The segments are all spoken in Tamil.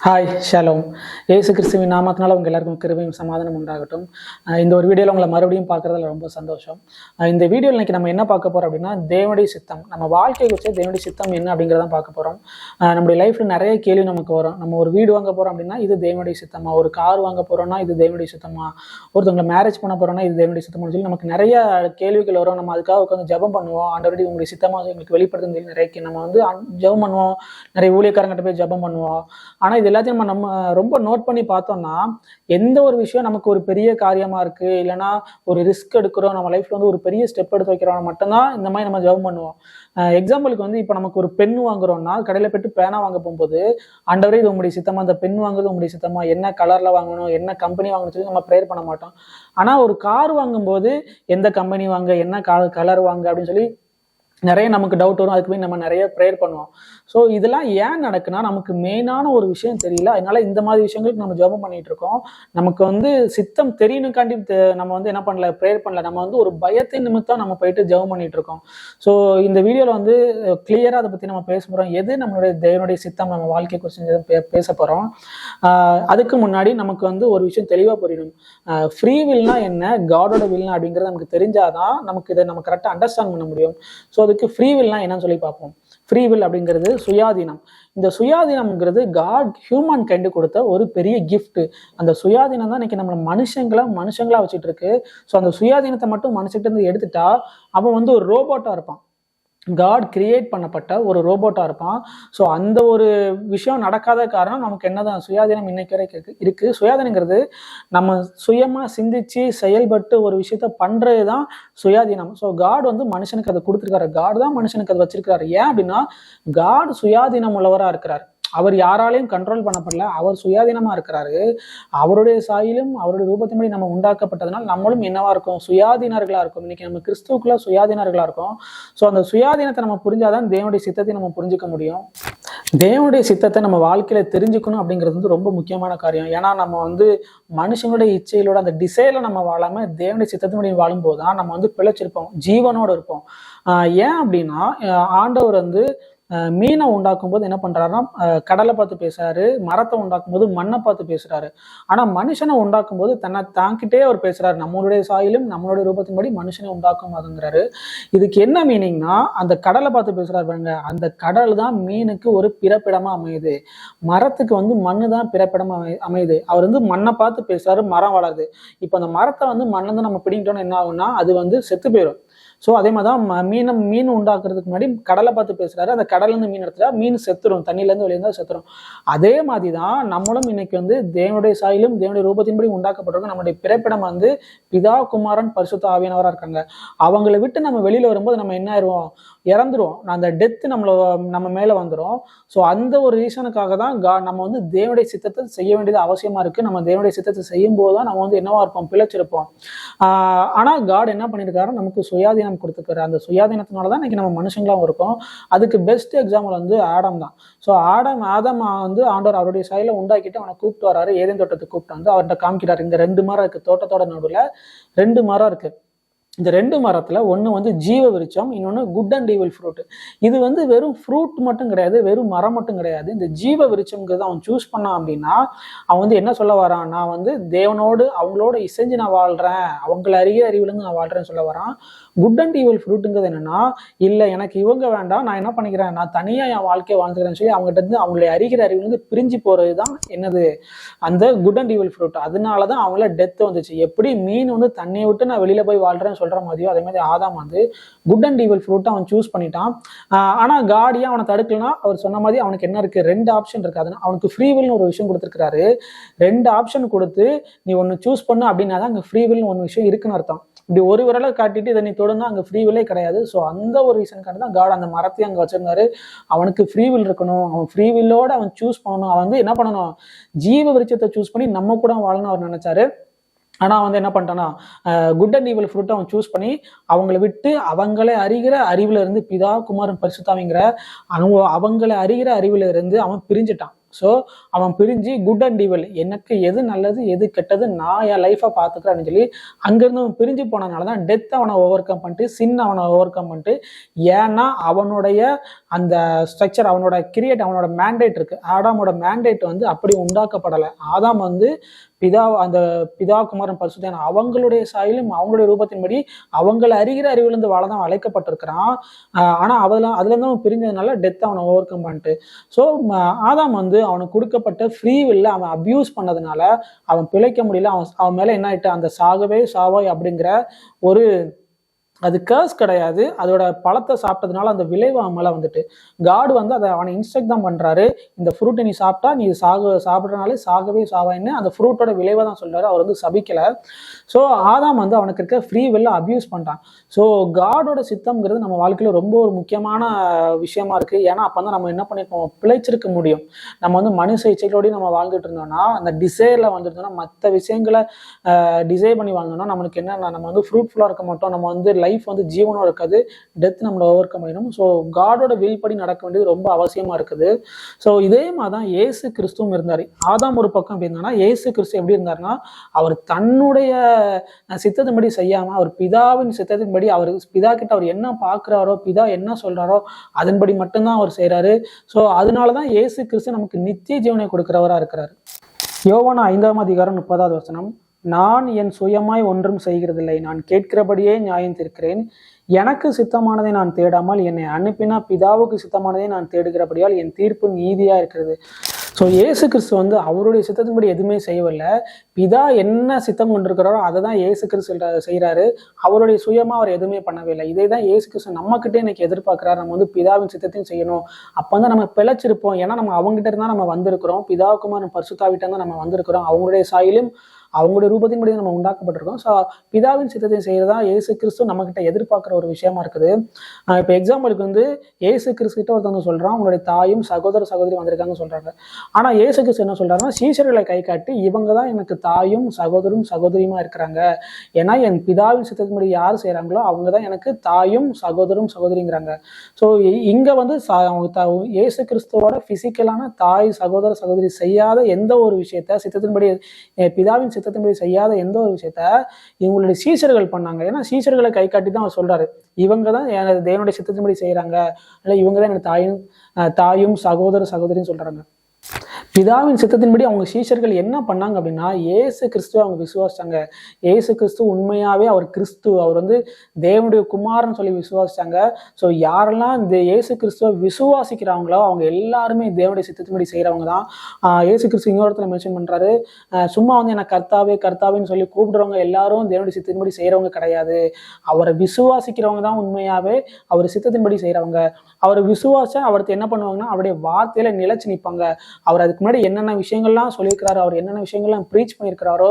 Hi Shalom. ஏசு கிறிஸ்துவின் நாமத்தினால உங்கள் எல்லாருக்கும் கிருபையும் சமாதானம் உண்டாகட்டும். இந்த ஒரு வீடியோவில் உங்களை மறுபடியும் பார்க்குறதுல ரொம்ப சந்தோஷம். இந்த வீடியோவில் இன்னைக்கு நம்ம என்ன பார்க்க போகிறோம் அப்படின்னா, தேவனுடைய சித்தம், நம்ம வாழ்க்கையை வச்சு தேவனுடைய சித்தம் என்ன அப்படிங்கிறதான் பார்க்க போகிறோம். நம்முடைய லைஃப்பில் நிறைய கேள்வி நமக்கு வரும். நம்ம ஒரு வீடு வாங்க போகிறோம் அப்படின்னா இது தேவனுடைய சித்தமா, ஒரு கார் வாங்க போகிறோம்னா இது தேவனுடைய சித்தமா, ஒருத்தவங்களை மேரேஜ் பண்ண போகிறோம்னா இது தேவனுடைய சித்தமானு சொல்லி நமக்கு நிறைய கேள்விகள் வரும். நம்ம அதுக்காக உட்காந்து ஜெபம் பண்ணுவோம். ஆண்டவரே உங்களுடைய சித்தமாக எங்களுக்கு வெளிப்படுத்துன்னு சொல்லி நிறைய நம்ம வந்து ஜெபம் பண்ணுவோம். நிறைய ஊழியக்காரங்கிட்ட போய் ஜெபம் பண்ணுவோம். ஆனால் இது எல்லாத்தையும் நம்ம ரொம்ப நோட் பண்ணி பார்த்தோம்னா, எந்த ஒரு விஷயம் நமக்கு ஒரு பெரிய காரியமா இருக்கு, இல்லைன்னா ஒரு ரிஸ்க் எடுக்கிறோம், நம்ம லைஃப்ல வந்து ஒரு பெரிய ஸ்டெப் எடுத்து வைக்கிறோம் மட்டும்தான் இந்த மாதிரி நம்ம ஜெபம் பண்ணுவோம். எக்ஸாம்பிளுக்கு வந்து இப்போ நமக்கு ஒரு பென் வாங்குறோம்னா, கடையில் போயிட்டு பேனா வாங்க போகும்போது, ஆண்டவரே இது உங்களுடைய சித்தமா, அந்த பென் வாங்குறது உங்களுடைய சித்தமா, என்ன கலர்ல வாங்கணும், என்ன கம்பெனி வாங்கணும்னு சொல்லி நம்ம ப்ரேயர் பண்ண மாட்டோம். ஆனா ஒரு கார் வாங்கும்போது எந்த கம்பெனி வாங்க, என்ன கலர் வாங்க அப்படின்னு சொல்லி நிறைய நமக்கு டவுட் வரும். அதுக்கு போய் நம்ம நிறைய ப்ரேயர் பண்ணுவோம். ஸோ இதெல்லாம் ஏன் நடக்குன்னா, நமக்கு மெயினான ஒரு விஷயம் தெரியல. அதனால இந்த மாதிரி விஷயங்களுக்கு நம்ம ஜெபம் பண்ணிட்டு இருக்கோம். நமக்கு வந்து சித்தம் தெரியணுக்காண்டி நம்ம வந்து என்ன பண்ணல, ப்ரேயர் பண்ணல. நம்ம வந்து ஒரு பயத்தின் நிமித்தம் நம்ம போயிட்டு ஜெபம் பண்ணிட்டு இருக்கோம். ஸோ இந்த வீடியோவில் வந்து கிளியராக அதை பற்றி நம்ம பேச போகிறோம். எது நம்மளுடைய தேவனுடைய சித்தம், நம்ம வாழ்க்கை குறித்து பேச போகிறோம். அதுக்கு முன்னாடி நமக்கு வந்து ஒரு விஷயம் தெளிவாக புரியணும். ஃப்ரீ வில்னா என்ன, காடோட வில்னா அப்படிங்கிறது நமக்கு தெரிஞ்சாதான் நமக்கு இதை நம்ம கரெக்டாக அண்டர்ஸ்டாண்ட் பண்ண முடியும். ஸோ அதுக்கு ஃப்ரீ வில்னா என்னன்னு சொல்லி பார்ப்போம். ஃப்ரீ வில் அப்படிங்கிறது சுயாதீனம். இந்த சுயாதீனம்ங்கிறது காட் ஹியூமன் கைண்டு கொடுத்த ஒரு பெரிய கிஃப்ட். அந்த சுயாதீனம் தான் இன்னைக்கு நம்ம மனுஷங்களா வச்சுட்டு இருக்கு. ஸோ அந்த சுயாதீனத்தை மட்டும் மனுஷங்கிட்ட இருந்து எடுத்துட்டா அவன் வந்து ஒரு ரோபோட்டா இருப்பான். காட் கிரியேட் பண்ணப்பட்ட ஒரு ரோபோட்டா இருப்பான். ஸோ அந்த ஒரு விஷயம் நடக்காத காரணம் நமக்கு என்னதான், சுயாதீனம் இன்னைக்கு வரைக்கும் இருக்கு. சுயாதீனங்கிறது நம்ம சுயமா சிந்திச்சு செயல்பட்டு ஒரு விஷயத்த பண்றதுதான் சுயாதீனம். ஸோ காட் வந்து மனுஷனுக்கு அதை கொடுத்துருக்காரு. காட் தான் மனுஷனுக்கு அதை வச்சிருக்காரு. ஏன் அப்படின்னா, காட் சுயாதீனம் உள்ளவரா இருக்கிறார். அவர் யாராலையும் கண்ட்ரோல் பண்ணப்படல. அவர் சுயாதீனமா இருக்கிறாரு. அவருடைய சாயிலும் அவருடைய ரூபத்தின்படி நம்ம உண்டாக்கப்பட்டதுனால நம்மளும் என்னவா இருக்கும், சுயாதீனர்களா இருக்கும். இன்னைக்கு நம்ம கிறிஸ்துவுக்குள்ள சுயாதீனர்களா இருக்கும். ஸோ அந்த சுயாதீனத்தை நம்ம புரிஞ்சாதான் தேவனுடைய சித்தத்தை நம்ம புரிஞ்சுக்க முடியும். தேவனுடைய சித்தத்தை நம்ம வாழ்க்கையில தெரிஞ்சுக்கணும் அப்படிங்கிறது வந்து ரொம்ப முக்கியமான காரியம். ஏன்னா நம்ம வந்து மனுஷனுடைய இச்சையிலோட அந்த டிசைல நம்ம வாழாம தேவனுடைய சித்தத்தின்படி வாழும்போது தான் நம்ம வந்து பிழைச்சிருப்போம், ஜீவனோடு இருப்போம். ஏன் அப்படின்னா, ஆண்டவர் வந்து மீனை உண்டாக்கும் போது என்ன பண்றாருன்னா, கடலை பார்த்து பேசுறாரு. மரத்தை உண்டாக்கும் போது மண்ணை பார்த்து பேசுறாரு. ஆனா மனுஷனை உண்டாக்கும் போது தன்னை தாங்கிட்டே அவர் பேசுறாரு. நம்மளுடைய சாயிலும் நம்மளுடைய ரூபத்தின்படி மனுஷனை உண்டாக்கும் அதுங்கிறாரு. இதுக்கு என்ன மீனிங்னா, அந்த கடலை பார்த்து பேசுறாரு பாருங்க, அந்த கடல் தான் மீனுக்கு ஒரு பிறப்பிடமா அமையுது. மரத்துக்கு வந்து மண்ணு தான் பிறப்பிடமா அமையுது. அவர் வந்து மண்ணை பார்த்து பேசுறாரு, மரம் வளருது. இப்போ அந்த மரத்தை வந்து மண்ணை வந்து நம்ம பிடிங்கிட்டோம்னா என்ன ஆகும்னா, அது வந்து செத்து போயிடும். ஸோ அதே மாதிரி தான் மீன் உண்டாக்குறதுக்கு முன்னாடி கடலை பார்த்து பேசுறாரு. அந்த கடல்லேருந்து மீன் எடுத்துட்டா மீன் செத்துரும், தண்ணியிலேருந்து வெளியே இருந்தால் செத்துரும். அதே மாதிரி தான் நம்மளும் இன்னைக்கு வந்து தேவனுடைய சாயிலும் தேவனுடைய ரூபத்தின்படி உண்டாக்கப்பட்டிருக்கோம். நம்மளுடைய பிறப்பிடம் வந்து பிதா, குமாரன், பரிசுத்த ஆவியானவராக இருக்காங்க. அவங்களை விட்டு நம்ம வெளியில வரும்போது நம்ம என்ன ஆயிடுவோம், இறந்துருவோம். அந்த டெத்து நம்ம மேல வந்துடும். ஸோ அந்த ஒரு ரீசனுக்காக தான் நம்ம வந்து தேவனுடைய சித்தத்தை செய்ய வேண்டியது அவசியமா இருக்கு. நம்ம தேவனுடைய சித்தத்தை செய்யும் போது தான் நம்ம வந்து என்னவா இருப்போம், பிழைச்சிருப்போம். ஆனா காட் என்ன பண்ணியிருக்காரு, நமக்கு சுயாதீனம் கொடுத்துருக்காரு. அந்த சுயாதீனத்தினாலதான் இன்னைக்கு நம்ம மனுஷங்களாவும் இருக்கோம். அதுக்கு பெஸ்ட் எக்ஸாம்பிள் வந்து ஆடம் தான். ஸோ ஆதம் வந்து ஆண்டவர் அவருடைய சாயல உண்டாக்கிட்டு அவனை கூப்பிட்டு வராரு. ஏதேன் தோட்டத்துக்கு கூப்பிட்டு வந்து அவர்கிட்ட காமிக்கிறாரு. இங்க 2 மரம் இருக்கு, தோட்டத்தோட நடுவில் 2 மரம் இருக்கு. இந்த 2 மரத்துல ஒன்று வந்து ஜீவ விருட்சம், இன்னொன்று குட் அண்ட் ஈவில் ஃப்ரூட். இது வந்து வெறும் ஃப்ரூட் மட்டும் கிடையாது, வெறும் மரம் மட்டும் கிடையாது. இந்த ஜீவ விருட்சம்ங்கிறது அவன் சூஸ் பண்ணான் அப்படின்னா, அவன் வந்து என்ன சொல்ல வரான், நான் வந்து தேவனோடு அவங்களோட இசைஞ்சு நான் வாழ்றேன், அவங்களை அறிவிலிருந்து நான் வாழ்றேன்னு சொல்ல வரான். குட் அண்ட் ஈவில் ஃப்ரூட்டுங்கிறது என்னன்னா, இல்லை எனக்கு இவங்க வேண்டாம், நான் என்ன பண்ணிக்கிறேன், நான் தனியாக என் வாழ்க்கையை வாழ்ந்துக்கிறேன்னு சொல்லி அவங்ககிட்ட இருந்து அவங்களை அறிவிலிருந்து பிரிஞ்சு போறது தான் என்னது, அந்த குட் அண்ட் ஈவில் ஃப்ரூட். அதனாலதான் அவங்கள டெத் வந்துச்சு. எப்படி மீன் வந்து தண்ணியை விட்டு நான் வெளியில போய் வாழ்றேன்னு சொல்ற மாதிரியோ, அதே மாதிரி ஆதாம் வந்து குட் அண்ட் ஈவில் ஃப்ரூட் அவன் சூஸ் பண்ணிட்டான். ஆனா காடியா அவனை தடுக்கலனா, அவர் சொன்ன மாதிரி அவனுக்கு என்ன இருக்கு, 2 ஆப்ஷன் இருக்கு. அவனுக்கு ஃப்ரீ வில்னு ஒரு விஷயம் கொடுத்துருக்காரு. 2 ஆப்ஷன் கொடுத்து நீ ஒன்னு சூஸ் பண்ணு அப்படின்னா தான் அங்க ஃப்ரீ வில்னு ஒரு விஷயம் இருக்குன்னு அர்த்தம். இப்படி ஒரு விரலை காட்டிட்டு இதை நீ தொடர்ந்தா அங்க ஃப்ரீ வில்லே கிடையாது. ஸோ அந்த ஒரு ரீசனுக்காண்டி தான் காட் அந்த மரத்தையும் அங்க வச்சிருந்தாரு. அவனுக்கு ஃப்ரீ வில் இருக்கணும், அவன் ஃப்ரீ வில்லோட அவன் சூஸ் பண்ணணும். அவன் வந்து என்ன பண்ணணும், ஜீவ விருட்சத்தை சூஸ் பண்ணி நம்ம கூட வாழணும்னு அவர் நினைச்சாரு. ஆனா வந்து என்ன பண்ணிட்டானா, குட் அண்ட் ஈவில் ஃப்ரூட்டை அவன் சூஸ் பண்ணி அவங்களை விட்டு அவங்களே அறிகிற அறிவுல இருந்து பிதா, குமாரன், பரிசுத்தாவிங்கிற அவங்களை அறிகிற அறிவுல இருந்து அவன் பிரிஞ்சுட்டான். ஸோ அவன் பிரிஞ்சு குட் அண்ட் ஈவில், எனக்கு எது நல்லது எது கெட்டது நான் என் லைஃபை பார்த்துக்கிறேன்னு சொல்லி அங்கிருந்து அவன் பிரிஞ்சு போனதுனால தான் டெத் அவனை ஓவர் கம் பண்ணிட்டு, சின் அவனை ஓவர் கம் பண்ணிட்டு. ஏன்னா அவனுடைய அந்த ஸ்ட்ரக்சர், அவனோட கிரியேட், அவனோட மேண்டேட் இருக்கு. ஆடாமோட மேண்டேட் வந்து அப்படி உண்டாக்கப்படலை. ஆதாம் வந்து அந்த பிதா குமாரன் பரிசுத்தன் அவங்களுடைய சாயலும் அவங்களுடைய ரூபத்தின்படி அவங்களை அறிகிற அறிவிலிருந்து வாழதான் அழைக்கப்பட்டிருக்கிறான். ஆனா அதுல இருந்து அவன் பிரிஞ்சதுனால டெத் அவனை ஓவர் கம் பண்ணிட்டு. ஸோ ஆதாம் வந்து அவனுக்கு கொடுக்கப்பட்ட ஃப்ரீ வில்ல அவன் அபியூஸ் பண்ணதுனால அவன் பிழைக்க முடியல. அவன் மேல என்ன ஆயிட்டு, அந்த சாகவே சாவாய் அப்படிங்கிற ஒரு, அது கேர்ஸ் கிடையாது, அதோட பழத்தை சாப்பிட்டதுனால அந்த விளைவு அவன் மேலே வந்துட்டு. காட் வந்து அதை அவனை இன்ஸ்ட்ரக்ட் தான் பண்றாரு, இந்த ஃப்ரூட்டை நீ சாப்பிட்டா நீ சாப்பிட்றதுனாலே சாகவே சாவாயின்னு அந்த ஃப்ரூட்டோட விளைவை தான் சொல்றாரு. அவர் வந்து சபிக்கல. ஸோ ஆதாம் வந்து அவனுக்கு இருக்க ஃப்ரீ வில்ல அபியூஸ் பண்ணிட்டான். ஸோ காடோட சித்தம்ங்கிறது நம்ம வாழ்க்கையில ரொம்ப ஒரு முக்கியமான விஷயமா இருக்கு. ஏன்னா அப்போ வந்து நம்ம என்ன பண்ணிருக்கோம், பிழைச்சிருக்க முடியும். நம்ம வந்து மனுஷ இச்சைகளோடய நம்ம வாழ்ந்துட்டு இருந்தோம்னா, அந்த டிசைர்ல வந்துருந்தோம்னா, மற்ற விஷயங்களை டிசைர் பண்ணி வாழ்ந்தோம்னா நம்மளுக்கு என்னன்னா, நம்ம வந்து ஃப்ரூட்ஃபுல்லாக இருக்க மாட்டோம். நம்ம வந்து லைஃப் வந்து ஜீவனும் இருக்காது, டெத் நம்மளை ஓவர் கம் பண்ணிடும். ஸோ காடோட வில் படி நடக்க வேண்டியது ரொம்ப அவசியமா இருக்குது. ஸோ இதே மாதிரி தான் ஏசு கிறிஸ்துவும் இருந்தார். ஆதாம் ஒரு பக்கம் எப்படி இருந்தாருன்னா, ஏசு கிறிஸ்து எப்படி இருந்தாருன்னா, அவர் தன்னுடைய சித்தத்தின்படி செய்யாம அவர் பிதாவின் சித்தத்தின்படி, அவர் பிதா கிட்ட அவர் என்ன பார்க்கிறாரோ, பிதா என்ன சொல்றாரோ அதன்படி மட்டும்தான் அவர் செய்யறாரு. ஸோ அதனாலதான் ஏசு கிறிஸ்து நமக்கு நித்திய ஜீவனை கொடுக்கிறவரா இருக்கிறாரு. யோவான் 5:30 நான் என் சுயமாய் ஒன்றும் செய்கிறதில்லை, நான் கேட்கிறபடியே நியாயம் தீர்க்கிறேன். எனக்கு சித்தமானதை நான் தேடாமல் என்னை அனுப்பினா பிதாவுக்கு சித்தமானதை நான் தேடுகிறபடியால் என் தீர்ப்பு நீதியா இருக்கிறது. ஸோ ஏசு கிறிஸ்து வந்து அவருடைய சித்தத்தின்படி எதுவுமே செய்யவில்லை. பிதா என்ன சித்தம் கொண்டிருக்கிறாரோ அதை தான் ஏசு கிறிஸ்து செய்கிறாரு. அவருடைய சுயமா அவர் எதுவுமே பண்ணவே இல்லை. இதே தான் ஏசு கிறிஸ்து நம்ம கிட்டே இன்னைக்கு எதிர்பார்க்கிறார். நம்ம வந்து பிதாவின் சித்தத்தையும் செய்யணும். அப்போ வந்து நம்ம பிழைச்சிருப்போம். ஏன்னா நம்ம அவங்ககிட்ட இருந்தா நம்ம வந்திருக்கிறோம். பிதாவுக்குமார் பரிசுத்தாவிட்ட தான் நம்ம வந்திருக்கிறோம். அவங்களுடைய சாயிலும் அவங்களுடைய ரூபத்தின்படி நம்ம உண்டாக்கப்பட்டிருக்கோம். ஸோ பிதாவின் சித்தத்தை செய்யறதா ஏசு கிறிஸ்து நம்ம கிட்ட எதிர்பார்க்குற ஒரு விஷயமா இருக்குது. இப்போ எக்ஸாம்பிளுக்கு வந்து ஏசு கிறிஸ்து கிட்ட ஒருத்தவங்க சொல்றான், உங்களுடைய தாயும் சகோதர சகோதரி வந்திருக்காங்கன்னு சொல்றாங்க. ஆனா ஏசு கிறிஸ்து என்ன சொல்றாருன்னா, சீஷர்களை கை காட்டி இவங்க தான் எனக்கு தாயும் சகோதரும் சகோதரியுமா இருக்கிறாங்க. ஏன்னா என் பிதாவின் சித்தத்தின்படி யார் செய்யறாங்களோ அவங்க தான் எனக்கு தாயும் சகோதரும் சகோதரிங்கிறாங்க. ஸோ இங்க வந்து ஏசு கிறிஸ்துவோட பிசிக்கலான தாய் சகோதர சகோதரி செய்யாத எந்த ஒரு விஷயத்த, சித்தத்தின்படி பிதாவின் சித்தத்தின்படி செய்யாத எந்த ஒரு விஷயத்த இவங்களுடைய சீஷர்கள் பண்ணாங்க. ஏன்னா சீஷர்களை கை காட்டி தான் அவர் சொல்றாரு, இவங்க தான் தேவனுடைய சித்தத்தின்படி செய்யறாங்க, இல்லை இவங்க தான் எனக்கு தாயும் சகோதர சகோதரின்னு சொல்றாங்க. பிதாவின் சித்தத்தின்படி அவங்க சீஷர்கள் என்ன பண்ணாங்க அப்படின்னா, ஏசு கிறிஸ்துவ அவங்க விசுவாசிச்சாங்க. ஏசு கிறிஸ்து உண்மையாவே அவர் கிறிஸ்து, அவர் வந்து தேவனுடைய குமாரன் சொல்லி விசுவாசிச்சாங்க. ஸோ யாரெல்லாம் இந்த ஏசு கிறிஸ்துவ விசுவாசிக்கிறாங்களோ அவங்க எல்லாருமே தேவனுடைய சித்தத்தின்படி செய்யறவங்க தான். ஏசு கிறிஸ்து இன்னொருத்தர மென்ஷன் பண்றாரு, சும்மா வந்து எனக்கு கர்த்தாவே கர்த்தாவேன்னு சொல்லி கூப்பிடுறவங்க எல்லாரும் தேவனுடைய சித்தத்தின்படி செய்யறவங்க கிடையாது. அவரை விசுவாசிக்கிறவங்க தான் உண்மையாவே அவர் சித்தத்தின்படி செய்யறவங்க. அவரை விசுவாசா அவருக்கு என்ன பண்ணுவாங்கன்னா அவருடைய வார்த்தையில நிலைச்சு நிற்பாங்க. அவர் அதுக்கு முன்னாடி என்னென்ன விஷயங்கள்லாம் சொல்லியிருக்கிறாரோ, அவர் என்னென்ன விஷயங்கள்லாம் ப்ரீச் பண்ணியிருக்கிறாரோ,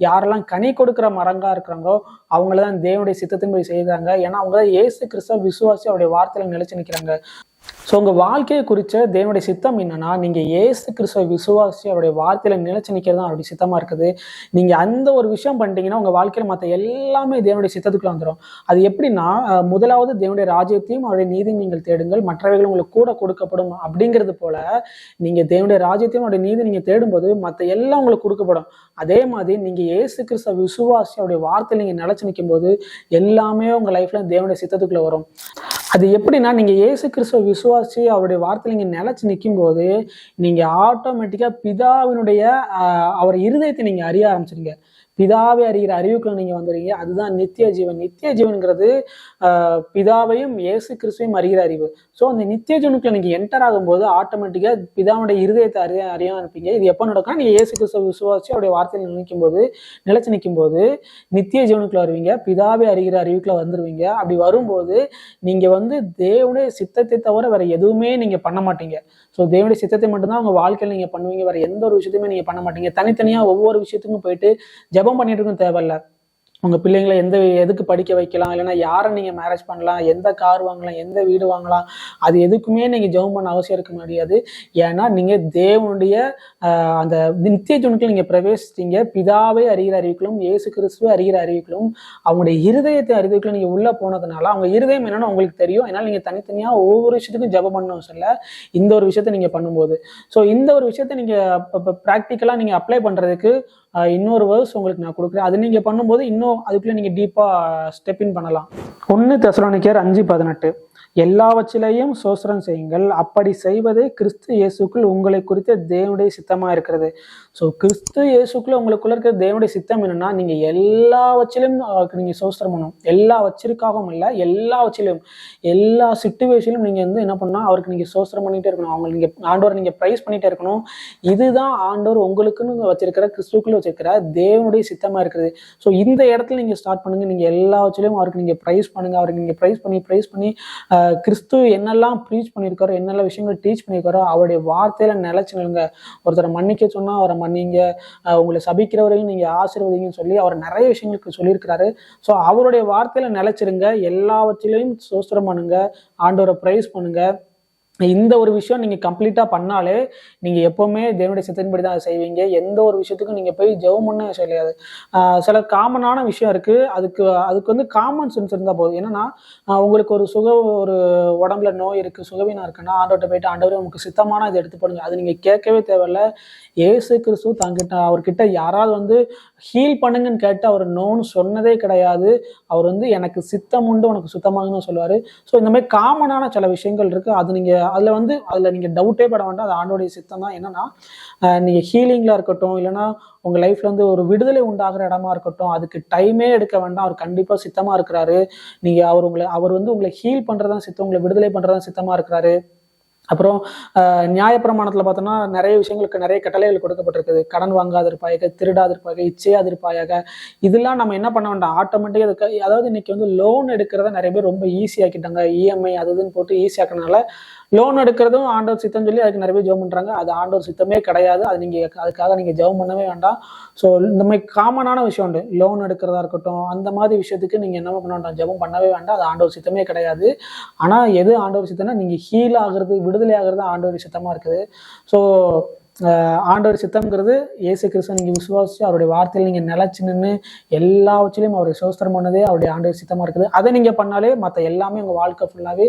யாரெல்லாம் கனி கொடுக்குற மரங்கா இருக்கிறாங்களோ அவங்களதான் தேவனுடைய சித்தத்தின்படி செய்கிறாங்க. ஏன்னா அவங்க தான் ஏசு கிறிஸ்துவ விசுவாசி அவருடைய வார்த்தையில நிலைச்சு நிற்கிறாங்க. ஸோ உங்க வாழ்க்கையை குறித்த தேவனுடைய சித்தம் என்னன்னா, நீங்க ஏசு கிறிஸ்துவ விசுவாசி அவருடைய வார்த்தையில நிலைச்சு நிற்கிறது தான் அவருடைய சித்தமா இருக்குது. நீங்க அந்த ஒரு விஷயம் பண்ணிட்டீங்கன்னா உங்க வாழ்க்கையில மற்ற எல்லாமே தேவனுடைய சித்தத்துக்குள்ள வந்துடும். அது எப்படின்னா, முதலாவது தேவனுடைய ராஜ்யத்தையும் அவருடைய நீதியும் நீங்கள் தேடுங்கள், மற்றவைகள் உங்களுக்கு கூட கொடுக்கப்படும் அப்படிங்கிறது போல, நீங்க தேவனுடைய ராஜ்யத்தையும் அவருடைய நீதி நீங்க தேடும்போது மற்ற எல்லாம் உங்களுக்கு கொடுக்கப்படும். அதே மாதிரி நீங்க ஏசு கிறிஸ்துவ விசுவாசி அவருடைய வார்த்தையில நீங்க நிலைச்சு நிற்கும் போது எல்லாமே உங்க லைஃப்ல தேவனுடைய சித்தத்துக்குள்ள வரும். அது எப்படின்னா, நீங்க ஏசு கிறிஸ்துவ விசுவாசி அவருடைய வார்த்தையில நீங்க நிலைச்சு நிற்கும் போது நீங்க ஆட்டோமேட்டிக்கா பிதாவினுடைய அவர் இருதயத்தை நீங்க அறிய ஆரம்பிச்சிருங்க. பிதாவை அறிகிற அறிவுக்குள்ள நீங்க வந்துடுறீங்க. அதுதான் நித்திய ஜீவன். நித்திய ஜீவன்கிறது பிதாவையும் இயேசு கிறிஸ்துவையும் அறிகிற அறிவு. ஸோ அந்த நித்திய ஜீவனுக்குள்ள நீங்க என்டர் ஆகும்போது ஆட்டோமேட்டிக்கா பிதாவுடைய இருதயத்தை அறிய ஆரம்பிப்பீங்க. இது எப்போ நடக்கும்? நீங்க இயேசு கிறிஸ்துவ விசுவாசி அவருடைய வார்த்தையில் நிலைச்சு நிற்கும் போது நித்திய ஜீவனுக்குள்ள வருவீங்க, பிதாவை அறிகிற அறிவுக்குள்ள வந்துருவீங்க. அப்படி வரும்போது நீங்க வந்து தேவனுடைய சித்தத்தை தவிர வேற எதுவுமே நீங்க பண்ண மாட்டீங்க. ஸோ தேவனுடைய சித்தத்தை மட்டும்தான் உங்க வாழ்க்கையில் நீங்க பண்ணுவீங்க. வேற எந்த ஒரு விஷயத்தையுமே நீங்க பண்ண மாட்டீங்க. தனித்தனியா ஒவ்வொரு விஷயத்துக்கும் போயிட்டு ஜெபம் பண்ணிட்டு இருக்கும் தேவையில்ல. உங்கள் பிள்ளைங்களை எதுக்கு படிக்க வைக்கலாம், இல்லைன்னா யாரை நீங்கள் மேரேஜ் பண்ணலாம், எந்த கார் வாங்கலாம், எந்த வீடு வாங்கலாம், அது எதுக்குமே நீங்கள் ஜெபம் பண்ண அவசியம் இருக்க முடியாது. ஏன்னா நீங்கள் தேவனுடைய அந்த நித்திய ஜீவனுக்குள் நீங்கள் பிரவேசித்தீங்க. பிதாவை அறிகிற அறிவிக்கலும் இயேசு கிறிஸ்துவை அறிகிற அறிவிக்கலும் அவங்களுடைய இருதயத்தை அறிவிக்கலும் நீங்கள் உள்ளே போனதுனால அவங்க இருதயம் என்னன்னு உங்களுக்கு தெரியும். அதனால் நீங்கள் தனித்தனியாக ஒவ்வொரு விஷயத்துக்கும் ஜெபம் பண்ணணும் சொல்ல, இந்த ஒரு விஷயத்த நீங்கள் பண்ணும்போது இந்த ஒரு விஷயத்த நீங்கள் ப்ராக்டிக்கலாக நீங்கள் அப்ளை பண்ணுறதுக்கு இன்னொரு வேர்ஸ் உங்களுக்கு நான் கொடுக்குறேன். அது நீங்கள் பண்ணும்போது இன்னும் அதுக்குள்ளே நீங்கள் டீப்பாக ஸ்டெப் இன் பண்ணலாம். 1 தெசலோனிக்கேயர் 5:18 எல்லாவற்றிலையும் சோஸ்திரம் செய்யுங்கள், அப்படி செய்வதே கிறிஸ்து இயேசுக்குள் உங்களை குறித்த தேவனுடைய சித்தமாக இருக்கிறது. ஸோ கிறிஸ்து இயேசுக்குள்ள உங்களுக்குள்ள இருக்கிற தேவனுடைய சித்தம் என்னன்னா, நீங்கள் எல்லாவற்றிலும் நீங்கள் சோஸ்திரம் பண்ணணும். எல்லா வச்சிருக்காகவும் இல்லை, எல்லாவற்றிலும் எல்லா சிச்சுவேஷன்லையும் நீங்கள் என்ன பண்ணால் அவருக்கு நீங்கள் சோஸ்திரம் பண்ணிகிட்டே இருக்கணும். அவங்களுக்கு நீங்கள் ஆண்டவரை நீங்கள் ப்ரைஸ் பண்ணிகிட்டே இருக்கணும். இதுதான் ஆண்டவர் உங்களுக்குன்னு வச்சிருக்கிற கிறிஸ்துக்குள்ள வச்சிருக்கிற தேவனுடைய சித்தமாக இருக்குது. ஸோ இந்த இடத்துல நீங்கள் ஸ்டார்ட் பண்ணுங்கள். நீங்கள் எல்லாவற்றிலையும் அவருக்கு நீங்கள் ப்ரைஸ் பண்ணுங்கள். அவருக்கு நீங்கள் ப்ரைஸ் பண்ணி கிறிஸ்து என்னெல்லாம் ப்ரீச் பண்ணியிருக்காரோ, என்னெல்லாம் விஷயங்கள் டீச் பண்ணியிருக்காரோ அவருடைய வார்த்தையில நிலைச்சு நிலுங்க. ஒருத்தரை மன்னிக்க சொன்னா அவரை மன்னிங்க, உங்களை சபிக்கிறவரையும் நீங்க ஆசீர்வதிங்கன்னு சொல்லி அவர் நிறைய விஷயங்களுக்கு சொல்லியிருக்கிறாரு. ஸோ அவருடைய வார்த்தையில நிலைச்சிருங்க. எல்லாவற்றிலையும் சோஸ்திரம் பண்ணுங்க, ஆண்டவரை பிரைஸ் பண்ணுங்க. இந்த ஒரு விஷயம் நீங்கள் கம்ப்ளீட்டாக பண்ணாலே நீங்கள் எப்போவுமே தேவனுடைய சித்தத்தின்படி தான் அதை செய்வீங்க. எந்த ஒரு விஷயத்துக்கும் நீங்கள் போய் ஜெபம் பண்ண சொல்லியாது. சில காமனான விஷயம் இருக்குது, அதுக்கு காமன் சென்ஸ் இருந்தால் போதும். என்னன்னா உங்களுக்கு ஒரு உடம்புல நோய் இருக்குது, சுகவீனம் இருக்குன்னா ஆண்டவர்கிட்ட போயிட்டு ஆண்டவரே உங்களுக்கு சித்தமான இதை எடுத்து போடுங்க. அது நீங்கள் கேட்கவே தேவையில்லை. இயேசு கிறிஸ்து அவர்கிட்ட யாராவது ஹீல் பண்ணுங்கன்னு கேட்டு அவர் நோன்னு சொன்னதே கிடையாது. அவர் எனக்கு சித்தம் உண்டு, உனக்கு சுத்தமாகன்னு சொல்லுவார். ஸோ இந்த மாதிரி காமனான சில விஷயங்கள் இருக்குது. அதில் நீங்கள் டவுட்டே பட வேண்டாம். அது ஆண்டோடைய சித்தம் தான். என்னன்னா நீங்கள் ஹீலிங்கில் இருக்கட்டும், இல்லைன்னா உங்கள் லைஃப்ல ஒரு விடுதலை உண்டாகிற இடமா இருக்கட்டும், அதுக்கு டைமே எடுக்க வேண்டாம். அவர் கண்டிப்பாக சித்தமாக இருக்கிறாரு. நீங்கள் அவர் உங்களை ஹீல் பண்ணுறதான் சித்தம், உங்களை விடுதலை பண்ணுறதான் சித்தமாக இருக்கிறாரு. அப்புறம் நியாயப்பிரமாணத்தில் பார்த்தோம்னா நிறைய விஷயங்களுக்கு நிறைய கட்டளைகள் கொடுக்கப்பட்டிருக்குது. கடன் வாங்காதிருப்பாயாக, திருடாதிருப்பாயாக, இச்சையாதிருப்பாயாக. இதெல்லாம் நம்ம என்ன பண்ண வேண்டாம், ஆட்டோமேட்டிக்காக அதாவது இன்னைக்கு லோன் எடுக்கிறத நிறைய பேர் ரொம்ப ஈஸியாக்கிட்டாங்க. இஎம்ஐ அதுன்னு போட்டு ஈஸியாக்கினால லோன் எடுக்கிறதும் ஆண்டவர் சித்தம் சொல்லி அதுக்கு நிறைய பேர் ஜெபம் பண்ணுறாங்க. அது ஆண்டவர் சித்தமே கிடையாது. அதுக்காக நீங்கள் ஜெபம் பண்ணவே வேண்டாம். ஸோ இந்த மாதிரி காமனான விஷயம் உண்டு, லோன் எடுக்கிறதா இருக்கட்டும், அந்த மாதிரி விஷயத்துக்கு நீங்கள் என்ன பண்ண வேண்டாம், ஜெபம் பண்ணவே வேண்டாம். அது ஆண்டவர் சித்தமே கிடையாது. ஆனால் எது ஆண்டவர் சித்தம்னா நீங்கள் ஹீல் ஆகுறது, விடுதலை ஆகுறது ஆண்டவர் சித்தமாக இருக்குது. ஸோ ஆண்டவர் சித்தம்ங்கிறது இயேசு கிறிஸ்துவை நீங்கள் விசுவாசிச்சு அவருடைய வார்த்தையில் நீங்கள் நிலைச்சு நின்று எல்லாவற்றிலையும் அவருடைய சோஸ்திரம் பண்ணதே அவருடைய ஆண்டவர் சித்தமாக இருக்குது. அதை நீங்கள் பண்ணாலே மற்ற எல்லாமே உங்கள் வாழ்க்கை ஃபுல்லாகவே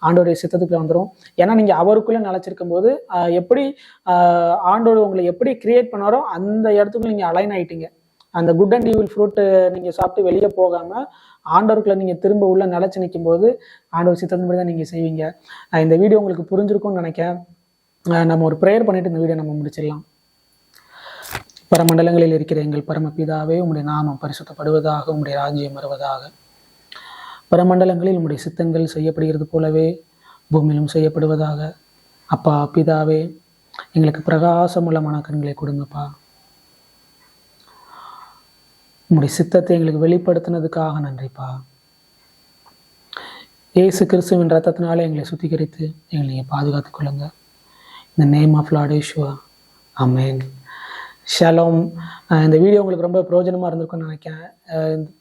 ஆண்டவருடைய சித்தத்துக்குள்ள வந்துடும். ஏன்னா நீங்கள் அவருக்குள்ளே நிலைச்சிருக்கும் போது எப்படி ஆண்டவர் உங்களை எப்படி கிரியேட் பண்ணாரோ அந்த இடத்துக்குள்ள நீங்கள் அலைன் ஆகிட்டீங்க. அந்த குட் அண்ட் ஈவில் ஃப்ரூட்டு நீங்கள் சாப்பிட்டு வெளியே போகாமல் ஆண்டவருக்குள்ள நீங்கள் திரும்ப உள்ள நிலைச்சு நிற்கும் போது ஆண்டவர் சித்தத்தின்படி தான் நீங்கள் செய்வீங்க. இந்த வீடியோ உங்களுக்கு புரிஞ்சிருக்கும்னு நினைக்கிறேன். நம்ம ஒரு ப்ரேயர் பண்ணிட்டு இந்த வீடியோ நம்ம முடிச்சிடலாம். பரமண்டலங்களில் இருக்கிற எங்கள் பரமபிதாவே, உம்முடைய நாமம் பரிசுத்தப்படுவதாக, உம்முடைய ராஜ்யம் வருவதாக. பரமண்டலங்களில் உம்முடைய சித்தங்கள் செய்யப்படுகிறது போலவே பூமியிலும் செய்யப்படுவதாக. அப்பா பிதாவே, எங்களுக்கு பிரகாசமுள்ள மனக்கண்களை கொடுங்கப்பா. உம்முடைய சித்தத்தை எங்களுக்கு வெளிப்படுத்தினதுக்காக நன்றிப்பா. இயேசு கிறிஸ்துவின் ரத்தத்தினாலே எங்களை சுத்திகரித்து எங்களை நீங்கள் பாதுகாத்துக் கொள்ளுங்க. In the name of Lord Yeshua. Amen. Shalom. இந்த வீடியோ உங்களுக்கு ரொம்ப பிரயோஜனமாக இருந்திருக்கும்னு நினைக்கிறேன்.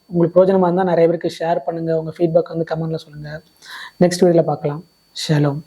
உங்களுக்கு பிரயோஜனமாக இருந்தால் நிறைய பேருக்கு ஷேர் பண்ணுங்கள். உங்கள் ஃபீட்பேக் கமெண்ட்டில் சொல்லுங்கள். நெக்ஸ்ட் வீடியோவில் பார்க்கலாம். ஷாலோம்.